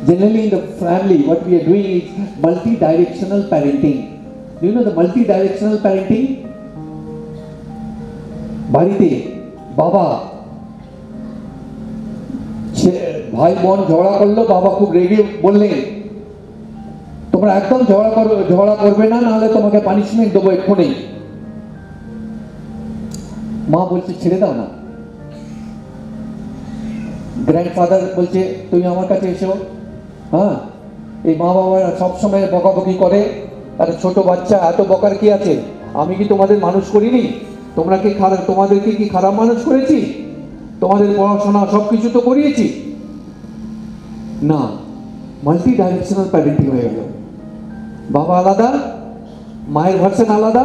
Generally in the family, what we are doing is multi-directional parenting. Do you know the multi-directional parenting? বাড়িতে বাবা ভাই বোন ঝগড়া করলো, বাবা খুব রেগে বললেন তোমরা একদম ঝগড়া করবে না, নাহলে তোমাকে পানিশমেন্ট দেবো এক্ষুনি। মা বলছে ছেড়ে দাও না। গ্র্যান্ডফাদার বলছে তুমি আমার কাছে এসো। হ্যাঁ, এই মা বাবারা সবসময় বকাবকি করে, আর ছোট বাচ্চা এত বকার কি আছে? আমি কি তোমাদের মানুষ করিনি? তোমাদেরকে কি খারাপ মানুষ করেছি? তোমাদের পড়াশোনা সবকিছু তো করিয়েছি না। মাল্টি ডাইরেকশনাল প্যারেন্টিং হয়ে গেল। বাবা আলাদা, মায়ের ভার্সন আলাদা,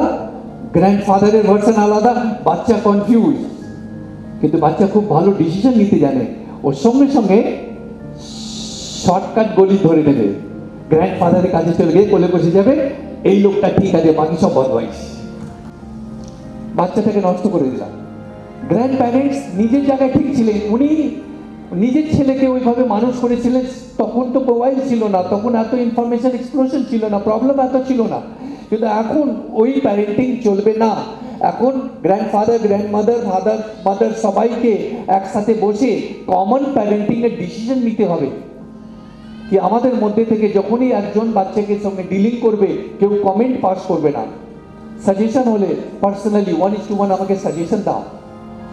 গ্র্যান্ডফাদারের ভার্সন আলাদা, বাচ্চা কনফিউজ। কিন্তু বাচ্চা খুব ভালো ডিসিশন নিতে জানে, ওর সঙ্গে সঙ্গে শর্টকাট গলি ধরে নেবে। গ্র্যান্ডফাদারের কাছে চলে গিয়ে কোলে বসে যাবে, এই লোকটা ঠিক আছে, বাকি সব বদমাইশ। বাচ্চাটাকে নষ্ট করে দিলাম। গ্র্যান্ড প্যারেন্টস নিজের জায়গায় ঠিক ছিলেন, উনি নিজের ছেলেকে ওইভাবে মানুষ করেছিলেন। তখন তো মোবাইল ছিল না, তখন এত ইনফরমেশন এক্সপ্লোশন ছিল না, প্রবলেম এত ছিল না। কিন্তু এখন ওই প্যারেন্টিং চলবে না। এখন গ্র্যান্ডফাদার, গ্র্যান্ডমাদার, ফাদার, মাদার সবাইকে একসাথে বসে কমন প্যারেন্টিংয়ের ডিসিশন নিতে হবে। কি আমাদের মধ্যে থেকে যখনই একজন বাচ্চাকে সঙ্গে ডিলিং করবে, কেউ কমেন্ট পাস করবে না। সাজেশন হলে পার্সোনালি 1:1 আমাকে সাজেশন দাও,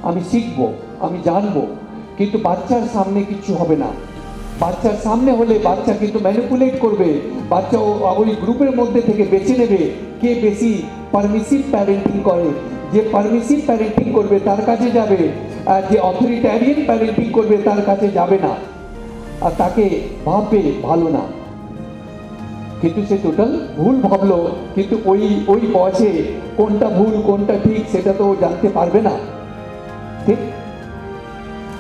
আমি শিখবো, আমি জানবো। কিন্তু বাচ্চার সামনে কিছু হবে না। বাচ্চার সামনে হলে বাচ্চা কিন্তু ম্যানিপুলেট করবে। বাচ্চা ওই গ্রুপের মধ্যে থেকে বেছে নেবে কে বেশি পারমিসিভ প্যারেন্টিং করে। যে পারমিসিভ প্যারেন্টিং করবে তার কাছে যাবে, আর যে অথরিটারিয়ান প্যারেন্টিং করবে তার কাছে যাবে না, আর তাকে ভাববে ভালো না। কিন্তু সে টোটাল ভুল ভাবলো, কিন্তু ওই বয়সে কোনটা ভুল কোনটা ঠিক সেটা তো জানতে পারবে না। ঠিক,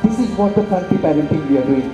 this is what the family parenting we are doing.